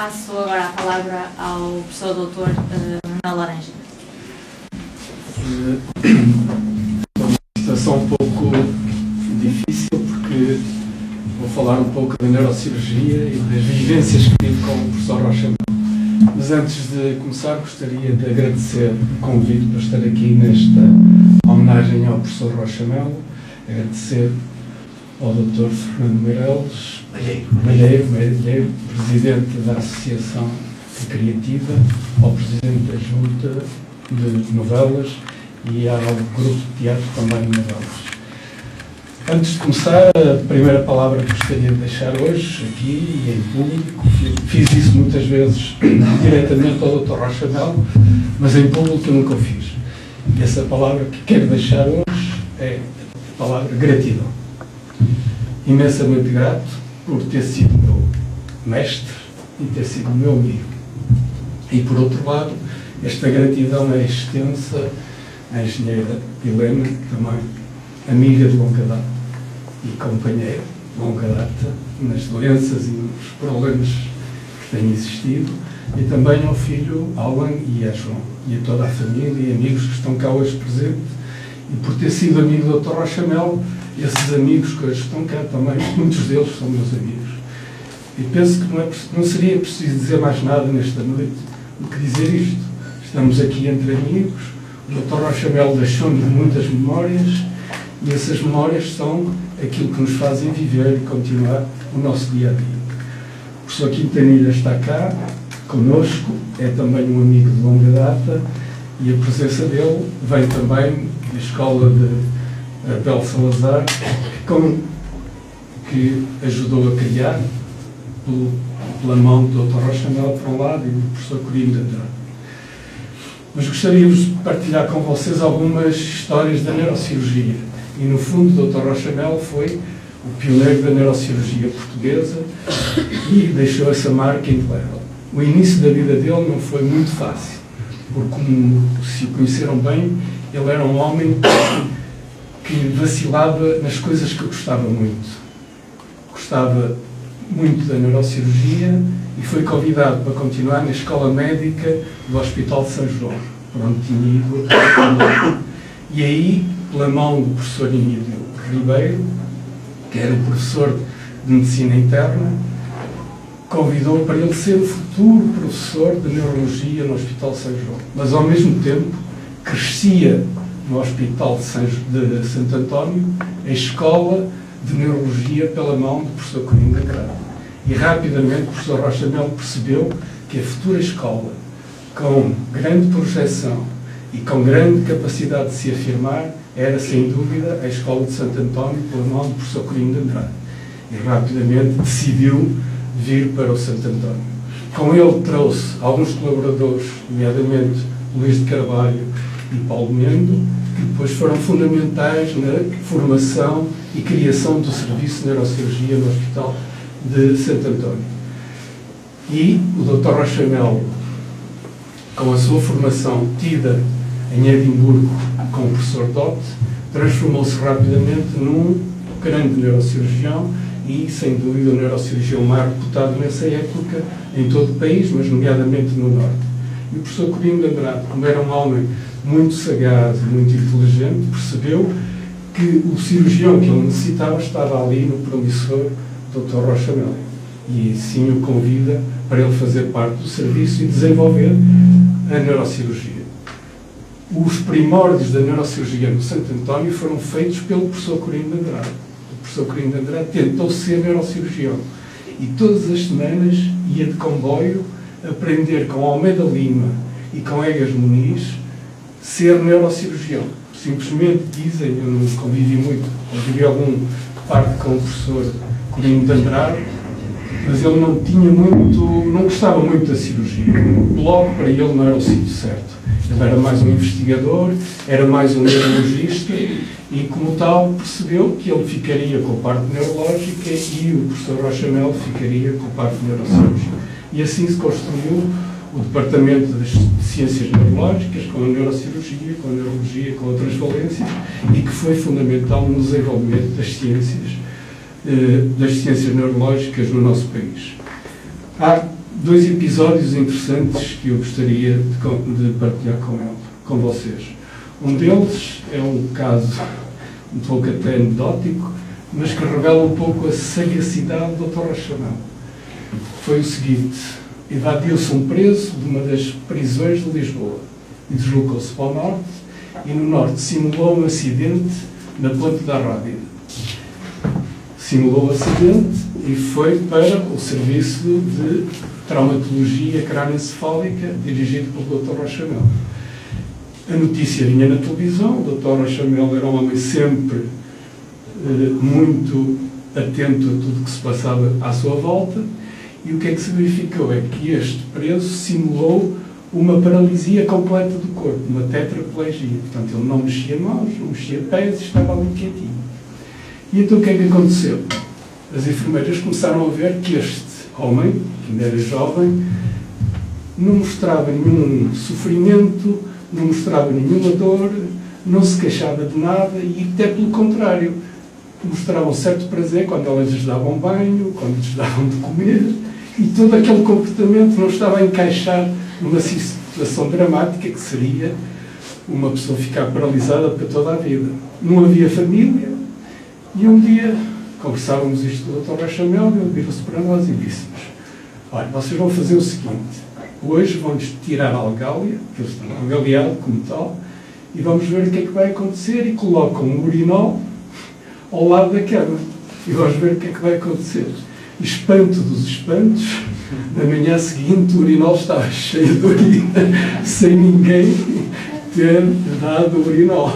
Passo agora a palavra ao professor doutor Manuel Laranja. É uma situação um pouco difícil, porque vou falar um pouco da neurocirurgia e das vivências que tive com o professor Rocha. Mas antes de começar, gostaria de agradecer o convite para estar aqui nesta homenagem ao professor Rocha Melo, agradecer ao Dr. Fernando Malheiro, presidente da Associação Criativa, ao presidente da Junta de Novelas e ao grupo de teatro também de novelas. Antes de começar, a primeira palavra que gostaria de deixar hoje, aqui e em público, fiz isso muitas vezes diretamente ao Dr. Rocha Melo, mas em público eu nunca o fiz. E essa palavra que quero deixar hoje é a palavra gratidão. Imensamente grato por ter sido meu mestre e ter sido meu amigo. E por outro lado, esta gratidão é extensa à engenheira Helena, também amiga de longa data e companheira de longa data nas doenças e nos problemas que têm existido, e também ao filho Alan e a João, e a toda a família e amigos que estão cá hoje presentes, e por ter sido amigo do Dr. Rocha Melo, esses amigos que hoje estão cá também, muitos deles são meus amigos. E penso que não seria preciso dizer mais nada nesta noite do que dizer isto. Estamos aqui entre amigos, o Dr. Rocha Melo deixou-nos muitas memórias, e essas memórias são aquilo que nos fazem viver e continuar o nosso dia-a-dia. O professor Quintanilha está cá, connosco, é também um amigo de longa data, e a presença dele vem também da escola de Abel Salazar, que ajudou a criar, pela mão do Dr. Rocha Melo, por um lado, e do professor Corino de Andrade. Mas gostaríamos de partilhar com vocês algumas histórias da neurocirurgia. E, no fundo, o Dr. Rocha Melo foi o pioneiro da neurocirurgia portuguesa e deixou essa marca indelével. O início da vida dele não foi muito fácil, porque, como se o conheceram bem, ele era um homem que vacilava nas coisas que eu gostava muito. Gostava muito da neurocirurgia e foi convidado para continuar na escola médica do Hospital de São João, por onde tinha ido. E aí, pela mão do professor Emílio Ribeiro, que era o professor de Medicina Interna, convidou para ele ser o futuro professor de Neurologia no Hospital de São João. Mas, ao mesmo tempo, crescia no Hospital de Santo António a Escola de Neurologia pela mão do professor Corino de Andrade. E rapidamente o professor Rocha Melo percebeu que a futura escola, com grande projeção e com grande capacidade de se afirmar, era, sem dúvida, a Escola de Santo António pela mão do professor Corino de Andrade. E rapidamente decidiu vir para o Santo António. Com ele trouxe alguns colaboradores, nomeadamente Luís de Carvalho e Paulo Mendo, que depois foram fundamentais na formação e criação do Serviço de Neurocirurgia no Hospital de Santo António. E o Dr. Rocha Melo, com a sua formação tida em Edimburgo com o professor Dott, transformou-se rapidamente num grande neurocirurgião e, sem dúvida, o neurocirurgião mais reputado nessa época em todo o país, mas nomeadamente no Norte. E o professor Corino de Andrade, como era um homem muito sagaz e muito inteligente, percebeu que o cirurgião que ele necessitava estava ali no promissor Dr. Rocha Melo. E sim o convida para ele fazer parte do serviço e desenvolver a neurocirurgia. Os primórdios da neurocirurgia no Santo António foram feitos pelo professor Corino de Andrade. O professor Corino de Andrade tentou ser neurocirurgião e todas as semanas ia de comboio aprender com Almeida Lima e com Egas Muniz ser neurocirurgião. Simplesmente dizem, eu não convivi muito, convivi algum parte com o professor Corino de Andrade, mas ele não gostava muito da cirurgia. Logo, para ele não era o sítio certo. Ele era mais um investigador, era mais um neurologista e, como tal, percebeu que ele ficaria com a parte neurológica e o professor Rocha Melo ficaria com a parte neurocirúrgica. E assim se construiu o Departamento das Ciências Neurológicas, com a neurocirurgia, com a neurologia, com outras valências, e que foi fundamental no desenvolvimento das ciências neurológicas no nosso país. Há dois episódios interessantes que eu gostaria de partilhar com vocês. Um deles é um caso um pouco até anedótico, mas que revela um pouco a sagacidade do Dr. Rochamel. Foi o seguinte: evadiu-se um preso de uma das prisões de Lisboa e deslocou-se para o norte, e no norte simulou um acidente na Ponte da Rábida. Simulou o acidente e foi para o serviço de traumatologia crânioencefálica dirigido pelo Dr. Rochamel. A notícia vinha na televisão, o Dr. Rochamel era um homem sempre muito atento a tudo que se passava à sua volta, e o que é que se verificou? É que este preso simulou uma paralisia completa do corpo, uma tetraplegia. Portanto, ele não mexia mãos, não mexia pés, estava ali quietinho. E então o que é que aconteceu? As enfermeiras começaram a ver que este homem, que ainda era jovem, não mostrava nenhum sofrimento, não mostrava nenhuma dor, não se queixava de nada, e até pelo contrário, mostrava um certo prazer quando elas lhes davam banho, quando lhes davam de comer, e todo aquele comportamento não estava a encaixar numa situação dramática que seria uma pessoa ficar paralisada para toda a vida. Não havia família, e um dia conversávamos isto com o Dr. Rochamel, e ele virou-se para nós e disse-nos: olha, vocês vão fazer o seguinte, hoje vão-lhes tirar a algália, que eles estão algaliados como tal, e vamos ver o que é que vai acontecer, e colocam um urinol ao lado da cama, e vamos ver o que é que vai acontecer. Espanto dos espantos, na manhã seguinte o urinol estava cheio de urina, sem ninguém ter dado o urinol.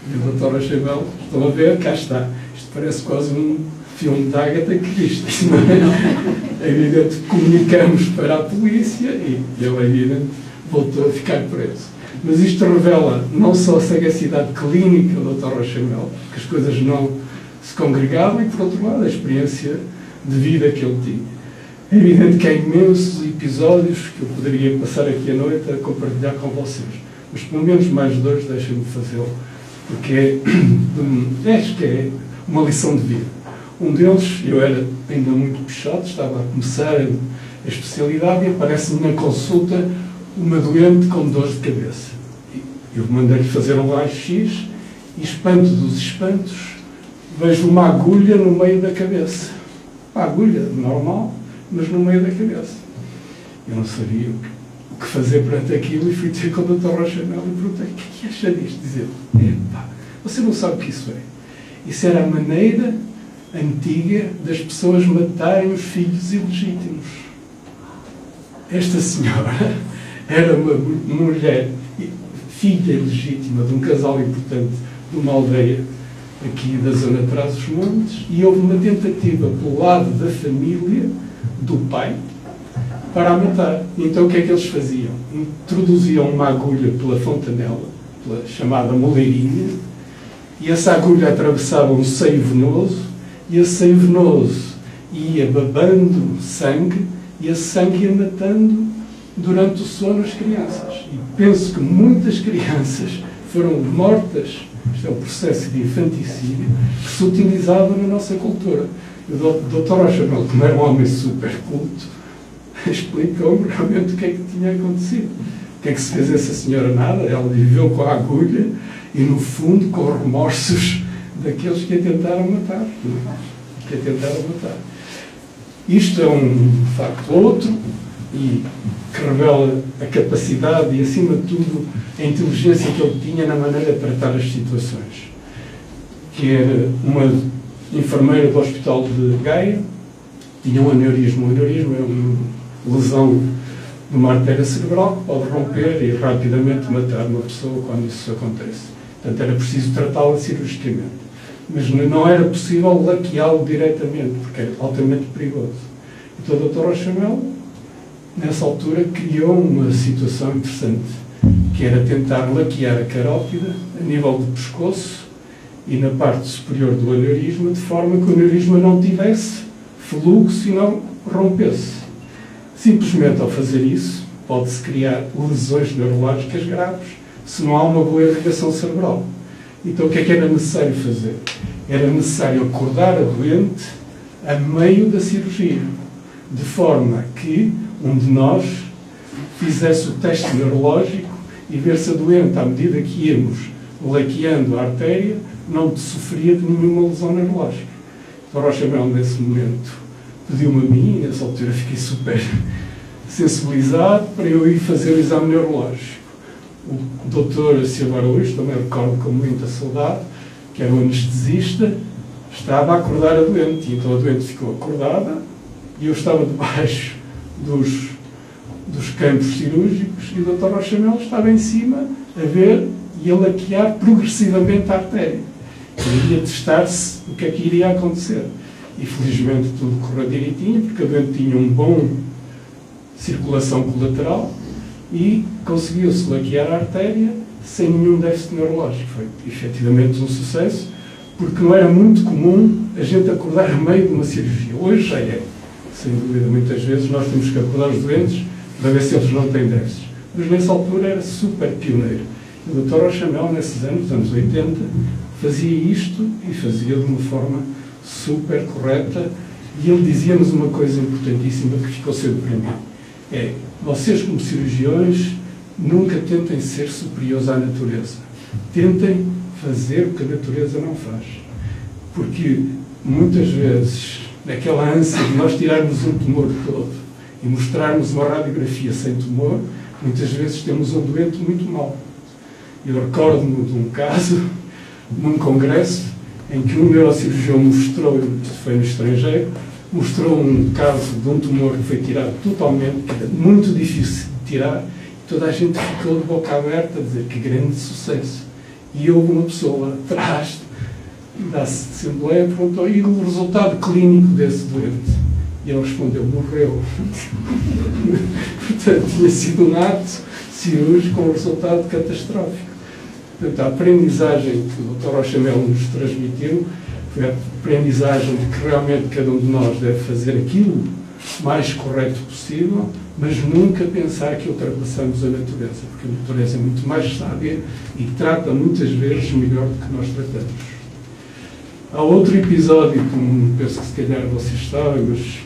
E o Dr. Rochamel, estão a ver, cá está. Isto parece quase um filme de Agatha Christie, não é? É evidente que comunicamos para a polícia e ele, é evidente, voltou a ficar preso. Mas isto revela não só a sagacidade clínica do Dr. Rochamel, que as coisas não se congregavam, e, por outro lado, a experiência de vida que ele tinha. É evidente que há imensos episódios que eu poderia passar aqui à noite a compartilhar com vocês, mas pelo menos mais dois deixem-me fazê-lo, porque acho que é uma lição de vida. Um deles, eu era ainda muito puxado, estava a começar a especialidade, e aparece-me na consulta uma doente com dor de cabeça. Eu mandei-lhe fazer um raio-x e, espanto dos espantos, vejo uma agulha no meio da cabeça. Uma agulha normal, mas no meio da cabeça. Eu não sabia o que fazer perante aquilo, e fui ter com o Dr. Rochamel e perguntei: o que acha disto? Dizer: você não sabe o que isso é. Isso era a maneira antiga das pessoas matarem os filhos ilegítimos. Esta senhora era uma mulher, filha ilegítima de um casal importante de uma aldeia aqui da zona de Trás-os-Montes, e houve uma tentativa pelo lado da família do pai para a matar. Então o que é que eles faziam? Introduziam uma agulha pela fontanela, pela chamada moleirinha, e essa agulha atravessava um seio venoso, e esse seio venoso ia babando sangue, e esse sangue ia matando durante o sono as crianças. E penso que muitas crianças foram mortas. Isto é um processo de infanticídio que se utilizava na nossa cultura. O Dr. Rochamel, como era um homem super culto, explicou-me realmente o que é que tinha acontecido. O que é que se fez essa senhora? Nada. Ela viveu com a agulha e, no fundo, com os remorsos daqueles que a tentaram matar. Isto é um facto. Outro, e que revela a capacidade e, acima de tudo, a inteligência que ele tinha na maneira de tratar as situações. Que era uma enfermeira do Hospital de Gaia, tinha um aneurisma. Um aneurisma é uma lesão de uma artéria cerebral que pode romper e rapidamente matar uma pessoa quando isso acontece. Portanto, era preciso tratá-la cirurgicamente. Mas não era possível laqueá-lo diretamente, porque era altamente perigoso. Então o Dr. Rochamel, nessa altura, criou uma situação interessante, que era tentar laquear a carótida a nível do pescoço e na parte superior do aneurisma, de forma que o aneurisma não tivesse fluxo e não rompesse. Simplesmente ao fazer isso, pode-se criar lesões neurológicas graves se não há uma boa irrigação cerebral. Então o que é que era necessário fazer? Era necessário acordar a doente a meio da cirurgia, de forma que um de nós fizesse o teste neurológico e ver se a doente, à medida que íamos laqueando a artéria, não sofria de nenhuma lesão neurológica. O Rochamel, nesse momento, pediu-me a mim, e nessa altura fiquei super sensibilizado, para eu ir fazer o exame neurológico. O doutor Silva Araújo, também recordo com muita saudade, que era o anestesista, estava a acordar a doente. Então a doente ficou acordada e eu estava debaixo dos campos cirúrgicos e o Dr. Rochamel estava em cima a ver e a laquear progressivamente a artéria. Ele ia testar-se o que é que iria acontecer. E felizmente tudo correu direitinho, porque a doente tinha um bom circulação colateral e conseguiu-se laquear a artéria sem nenhum déficit neurológico. Foi efetivamente um sucesso, porque não era muito comum a gente acordar a meio de uma cirurgia. Hoje já é. Sem dúvida, muitas vezes nós temos que acordar os doentes para ver se eles não têm déficits. Mas nessa altura era super pioneiro. E o Dr. Rochamel, nesses anos 80, fazia isto e fazia de uma forma super correta. E ele dizia-nos uma coisa importantíssima que ficou sempre para mim. Vocês como cirurgiões nunca tentem ser superiores à natureza. Tentem fazer o que a natureza não faz. Porque muitas vezes, naquela ânsia de nós tirarmos um tumor todo e mostrarmos uma radiografia sem tumor, muitas vezes temos um doente muito mau. Eu recordo-me de um caso, num congresso, em que um neurocirurgião mostrou, isto foi no estrangeiro, mostrou um caso de um tumor que foi tirado totalmente, que era muito difícil de tirar, e toda a gente ficou de boca aberta a dizer que grande sucesso. E houve uma pessoa lá atrás da Assembleia perguntou: e o resultado clínico desse doente? E ele respondeu: morreu. Portanto, tinha sido um ato cirúrgico com um resultado catastrófico. Portanto, a aprendizagem que o Dr. Rochamel nos transmitiu foi a aprendizagem de que realmente cada um de nós deve fazer aquilo mais correto possível, mas nunca pensar que ultrapassamos a natureza, porque a natureza é muito mais sábia e trata muitas vezes melhor do que nós tratamos. Há outro episódio, como penso que se calhar vocês sabem, mas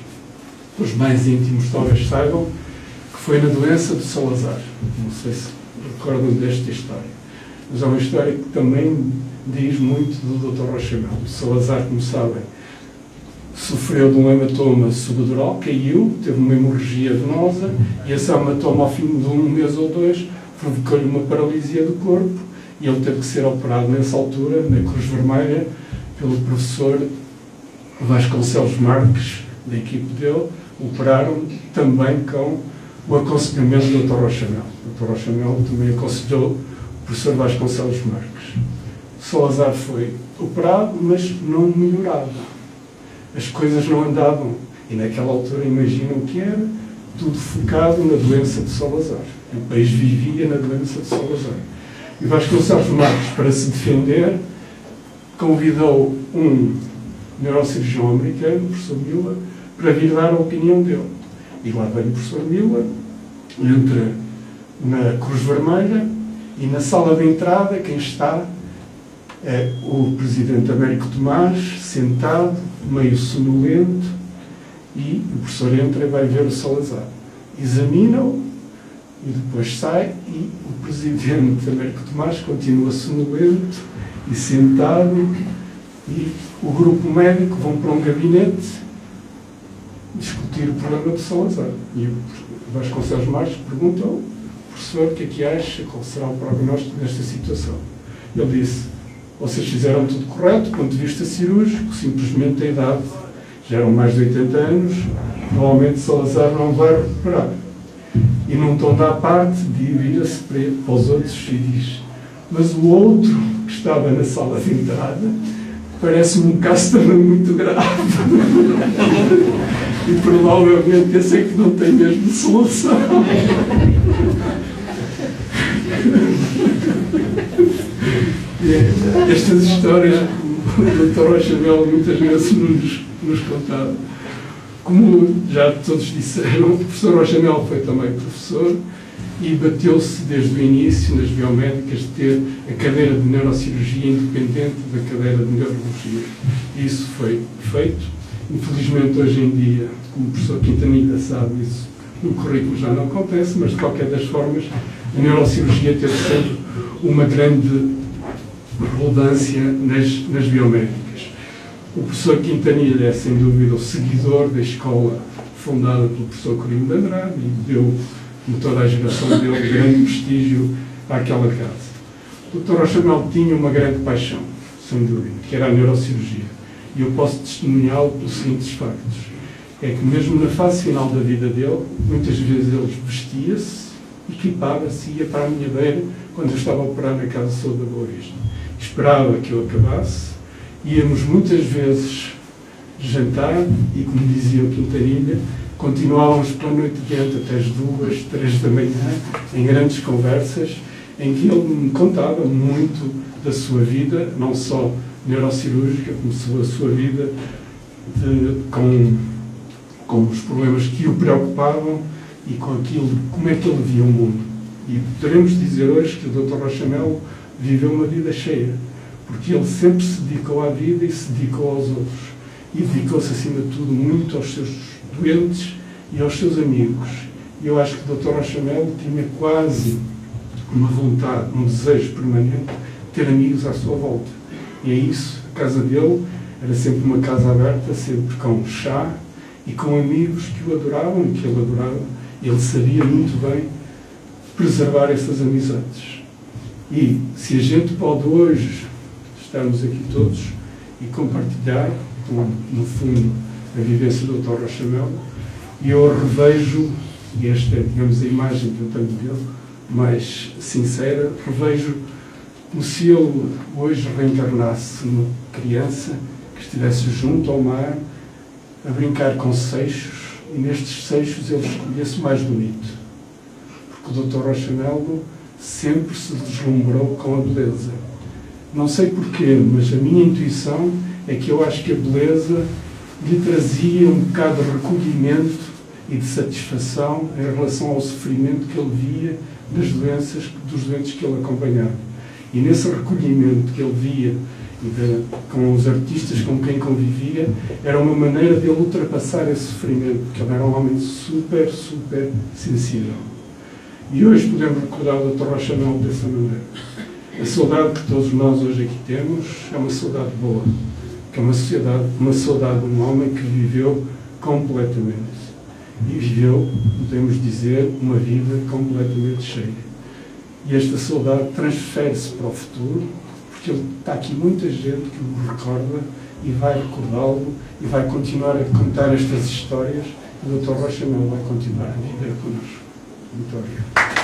os mais íntimos talvez saibam, que foi na doença de Salazar. Não sei se recordam desta história. Mas é uma história que também diz muito do Dr. Rochamel. Salazar, como sabem, sofreu de um hematoma subdural, caiu, teve uma hemorragia venosa, e esse hematoma, ao fim de um mês ou dois, provocou-lhe uma paralisia do corpo, e ele teve que ser operado nessa altura, na Cruz Vermelha, pelo professor Vasconcelos Marques, da equipe dele. Operaram também com o aconselhamento do Dr. Rochamel. O Dr. Rochamel também aconselhou o professor Vasconcelos Marques. Salazar foi operado, mas não melhorava. As coisas não andavam. E naquela altura, imaginam o que era, tudo focado na doença de Salazar. O país vivia na doença de Salazar. E Vasconcelos Marques, para se defender, convidou um neurocirurgião americano, o professor Miller, para vir dar a opinião dele. E lá veio o professor Miller, entra na Cruz Vermelha, e na sala de entrada, quem está é o presidente Américo Tomás, sentado, meio sonolento, e o professor entra e vai ver o Salazar. Examina-o, e depois sai, e o presidente Américo Tomás continua sonolento e sentado, e o grupo médico vão para um gabinete discutir o problema de Salazar. E o Vasconcelos Marques pergunta ao professor o que é que acha, qual será o prognóstico desta situação. Ele disse: vocês fizeram tudo correto, do ponto de vista cirúrgico, simplesmente a idade, já eram mais de 80 anos, normalmente Salazar não vai recuperar. E num tom da parte, vira-se para os outros e diz: mas o outro que estava na sala de entrada parece-me um caso também muito grave. E provavelmente esse é que não tem mesmo solução. E estas histórias o Dr. Rochamel muitas vezes nos contava. Como já todos disseram, o professor Rochamel foi também professor e bateu-se desde o início nas biomédicas de ter a cadeira de neurocirurgia independente da cadeira de neurologia. E isso foi feito. Infelizmente, hoje em dia, como o professor Quintanilha sabe, isso no currículo já não acontece, mas de qualquer das formas, a neurocirurgia teve sempre uma grande relevância nas biomédicas. O professor Quintanilha é, sem dúvida, o seguidor da escola fundada pelo professor Corino de Andrade e deu, como toda a geração dele, grande prestígio àquela casa. O Dr. Rochamel tinha uma grande paixão, sem dúvida, que era a neurocirurgia. E eu posso testemunhá-lo pelos seguintes factos. É que mesmo na fase final da vida dele, muitas vezes ele vestia-se, equipava-se e ia para a minha beira quando eu estava a operar na Casa de Saúde da Boa Vista. Esperava que eu acabasse, íamos muitas vezes jantar e, como dizia o Quintanilha, continuávamos pela noite adiante até as 2, 3 da manhã, em grandes conversas, em que ele me contava muito da sua vida, não só neurocirúrgica, como a sua vida com os problemas que o preocupavam e com aquilo, como é que ele via o mundo. E poderemos dizer hoje que o Dr. Rochamel viveu uma vida cheia, porque ele sempre se dedicou à vida e se dedicou aos outros. E dedicou-se, acima de tudo, muito aos seus doentes e aos seus amigos. E eu acho que o Dr. Rochamel tinha quase uma vontade, um desejo permanente de ter amigos à sua volta. E é isso, a casa dele era sempre uma casa aberta, sempre com chá e com amigos que o adoravam e que ele adorava. Ele sabia muito bem preservar essas amizades. E se a gente pode hoje estarmos aqui todos e compartilhar, no fundo, a vivência do Dr. Rochamel, e eu revejo, e esta é, digamos, a imagem que eu tenho dele, mais sincera, revejo como se ele hoje reencarnasse numa criança que estivesse junto ao mar, a brincar com seixos, e nestes seixos ele escolhesse o mais bonito. Porque o Dr. Rochamel sempre se deslumbrou com a beleza. Não sei porquê, mas a minha intuição é que eu acho que a beleza lhe trazia um bocado de recolhimento e de satisfação em relação ao sofrimento que ele via das doenças, dos doentes que ele acompanhava. E nesse recolhimento que ele via com os artistas com quem convivia, era uma maneira de ele ultrapassar esse sofrimento, porque ele era um homem super, super sensível. E hoje podemos recordar o Dr. Rochamel dessa maneira. A saudade que todos nós hoje aqui temos é uma saudade boa, que é uma saudade de um homem que viveu completamente. E viveu, podemos dizer, uma vida completamente cheia. E esta saudade transfere-se para o futuro, porque está aqui muita gente que o recorda e vai recordá-lo e vai continuar a contar estas histórias. E o Dr. Rochamel vai continuar a viver connosco. Muito obrigado.